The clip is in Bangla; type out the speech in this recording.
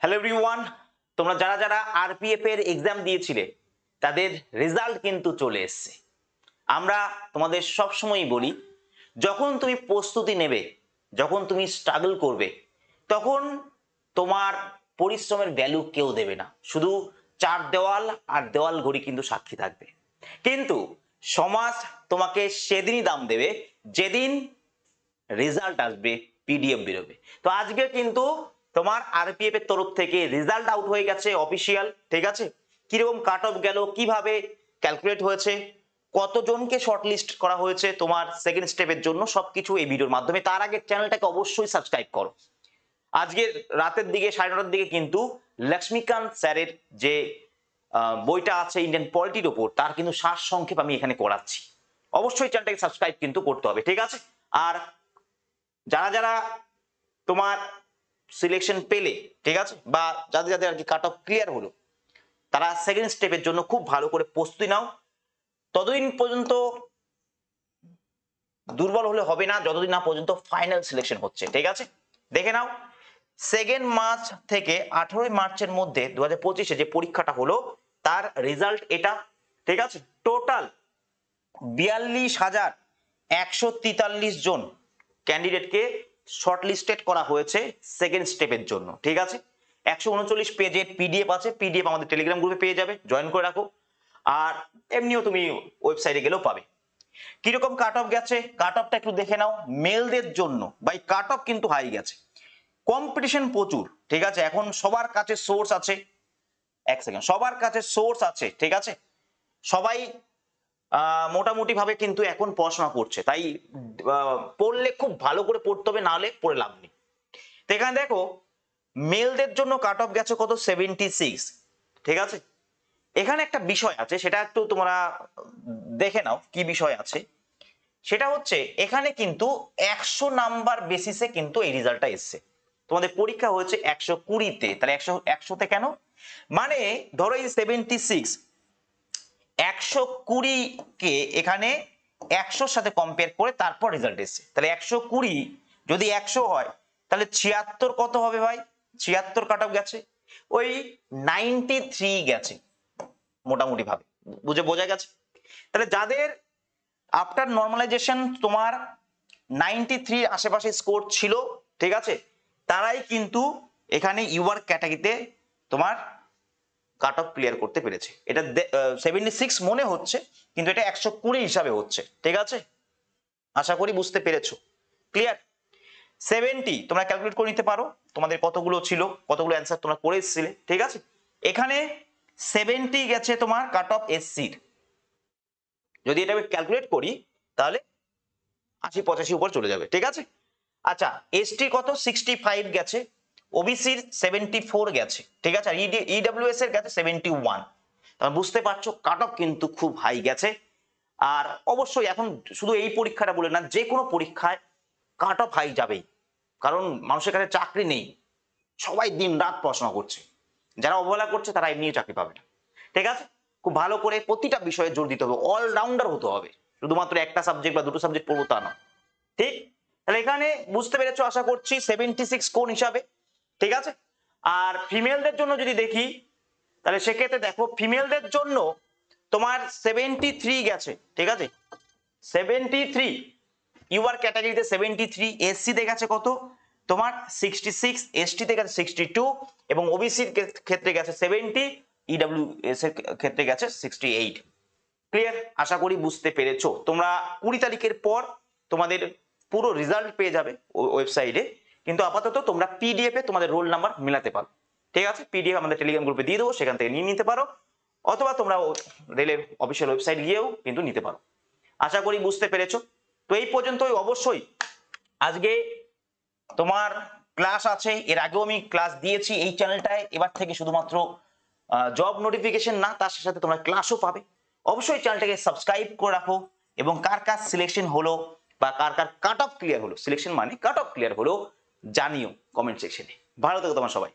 হ্যালো এভরিওয়ান, তোমরা যারা যারা আরপিএফ এর এক্সাম দিয়েছিলে তাদের রেজাল্ট কিন্তু চলে এসেছে। আমরা তোমাদের সব সময়ই বলি, যখন তুমি প্রস্তুতি নেবে, যখন তুমি স্ট্রাগল করবে, তখন তোমার পরিশ্রমের ভ্যালু কেউ দেবে না, শুধু চার দেওয়াল আর দেওয়াল ঘড়ি কিন্তু সাক্ষী থাকবে। কিন্তু সমাজ তোমাকে সেদিনই দাম দেবে যেদিন রেজাল্ট আসবে, পিডিএফ বেরোবে। তো আজকে কিন্তু তোমার আরপিএফ এর তরফ থেকে রেজাল্ট আউট হয়ে গেছে অফিসিয়াল, ঠিক আছে? কিরকম কাট অফ গেল, কিভাবে ক্যালকুলেট হয়েছে, কতজনকে শর্টলিস্ট করা হয়েছে তোমার সেকেন্ড স্টেপের জন্য, সবকিছু এই ভিডিওর মাধ্যমে। তার আগে চ্যানেলটাকে অবশ্যই সাবস্ক্রাইব করো। আজকের রাতের দিকে 9:30টার দিকে কিন্তু লক্ষ্মীকান্ত স্যারের যে বইটা আছে ইন্ডিয়ান পলিটির ওপর, তার কিন্তু সার সংক্ষেপ আমি এখানে করাচ্ছি। অবশ্যই চ্যানেলটাকে সাবস্ক্রাইব কিন্তু করতে হবে, ঠিক আছে? আর যারা যারা তোমার সিলেকশন পেলে, ঠিক আছে, বা যাদের যাদের আর কি কাট অফ ক্লিয়ার হলো, তারা সেকেন্ড স্টেপের জন্য খুব ভালো করে প্রস্তুতি নাও। ততদিন পর্যন্ত দুর্বল হলে হবে না যতদিন না পর্যন্ত ফাইনাল সিলেকশন হচ্ছে, ঠিক আছে? দেখে নাও, 2 মার্চ থেকে 18 মার্চের মধ্যে 2025-এ যে পরীক্ষাটা হলো তার রেজাল্ট এটা, ঠিক আছে? টোটাল 42,143 জন ক্যান্ডিডেটকে শর্টলিস্টেড করা হয়েছে সেকেন্ড স্টেপের জন্য, ঠিক আছে? 139 পেজের পিডিএফ আছে, পিডিএফ আমাদের টেলিগ্রাম গ্রুপে পেয়ে যাবে, জয়েন করে রাখো। আর এমনিও তুমি ওয়েবসাইটে গেলেও পাবে। কিরকম কাট অফ গেছে, কাট অফটা একটু দেখে নাও। মেলদের জন্য বাই কাট অফ কিন্তু হাই গেছে, কম্পিটিশন প্রচুর, ঠিক আছে? এখন সবার কাছে সোর্স আছে, এক সেকেন্ড, সবার কাছে সোর্স আছে, ঠিক আছে? সবাই মোটামুটি ভাবে কিন্তু এখন পড়াশোনা করছে, তাই পড়লে খুব ভালো করে পড়তে হবে, নাহলে পড়ে লাভ নেই। তো এখানে দেখো, মেলদের জন্য কাট অফ গেছে কত, 76, ঠিক আছে? এখানে একটা বিষয় আছে, সেটা একটু তোমরা দেখে নাও কি বিষয় আছে। সেটা হচ্ছে এখানে কিন্তু 100 নাম্বার বেসিসে কিন্তু এই রেজাল্টটা এসছে। তোমাদের পরীক্ষা হয়েছে 120-তে, তাহলে 100-তে কেন? মানে ধরো এই 76, 120-কে এখানে 100-র সাথে কম্পেয়ার করে তারপর রেজাল্ট এসছে। তাহলে 120 যদি 100 হয়, তাহলে 76 কত হবে ভাই? 76 কাট অফ গেছে, ওই 93 গেছে মোটামুটি ভাবে, বোঝা গেছে? তাহলে যাদের আফটার নর্মালাইজেশন তোমার 93 আশেপাশে স্কোর ছিল, ঠিক আছে, তারাই কিন্তু এখানে ইউআর ক্যাটাগরিতে তোমার কাট অফ ক্লিয়ার করতে পেরেছে। এটা 76 মনে হচ্ছে, কিন্তু এটা 120 হিসাবে হচ্ছে, ঠিক আছে? আশা করি বুঝতে পেরেছো। ক্লিয়ার? 70 তোমরা ক্যালকুলেট করে নিতে পারো, তোমাদের কতগুলো ছিল, কতগুলো অ্যান্সার তোমরা করে এসেছিলে, ঠিক আছে? এখানে 70 গেছে তোমার কাট অফ এসসির। যদি এটা আমি ক্যালকুলেট করি তাহলে 80-85 উপর চলে যাবে, ঠিক আছে? আচ্ছা, এসটি কত, 65 গেছে, ওবিসির 74 গেছে, ঠিক আছে? আর ইডব্লিউএস এর গেছে 71। তোমরা বুঝতে পারছো কাট অফ কিন্তু খুব হাই গেছে। আর অবশ্যই এখন শুধু এই পরীক্ষাটা বলে না, যে কোনো পরীক্ষায় কাট অফ হাই যাবেই, কারণ মানুষের কাছে চাকরি নেই, সবাই দিন রাত পড়াশোনা করছে। যারা অবহেলা করছে তারা এমনিও চাকরি পাবে না, ঠিক আছে? খুব ভালো করে প্রতিটা বিষয়ে জোর দিতে হবে, অলরাউন্ডার হতে হবে, শুধুমাত্র একটা সাবজেক্ট বা দুটো সাবজেক্ট পড়বো তা না, ঠিক? তাহলে এখানে বুঝতে পেরেছো আশা করছি 76 কোন হিসাবে, ঠিক আছে? আর ফিমেলদের জন্য যদি দেখি, তাহলে সেক্ষেত্রে দেখো ফিমেলদের জন্য তোমার 73 গেছে, ঠিক আছে? 73 ইউআর ক্যাটাগরিতে 73, এসসি তে গেছে কত তোমার 66, এসটি তে গেছে 62, এবং ওবিসির ক্ষেত্রে গেছে 70, ইডব্লিউএস এর ক্ষেত্রে গেছে 68। ক্লিয়ার? আশা করি বুঝতে পেরেছো। তোমরা 20 তারিখের পর তোমাদের পুরো রেজাল্ট পেয়ে যাবে ওয়েবসাইটে, কিন্তু আপাতত তোমরা পিডিএফ এ তোমাদের রোল নাম্বার মেলাতে পারো, ঠিক আছে? পিডিএফ আমাদের টেলিগ্রাম গ্রুপে দিয়ে দেবো, সেখান থেকে নিয়ে নিতে পারো, অথবা তোমরা রেলের অফিসিয়াল ওয়েবসাইট গিয়েও কিন্তু নিতে পারো। আশা করি বুঝতে পেরেছো। তো এই পর্যন্তই। অবশ্যই আজকে তোমার ক্লাস আছে, এর আগেও আমি ক্লাস দিয়েছি এই চ্যানেলটায়, এবার থেকে শুধুমাত্র জব নোটিফিকেশন না, তার সাথে তোমরা ক্লাসও পাবে। অবশ্যই চ্যানেলটাকে সাবস্ক্রাইব করে রাখো, এবং কার কার সিলেকশন হলো বা কার কার কাট অফ ক্লিয়ার হলো, সিলেকশন মানে কাট অফ ক্লিয়ার হলো, জানিও কমেন্ট সেকশনে। ভালো থেকো তোমার সবাই।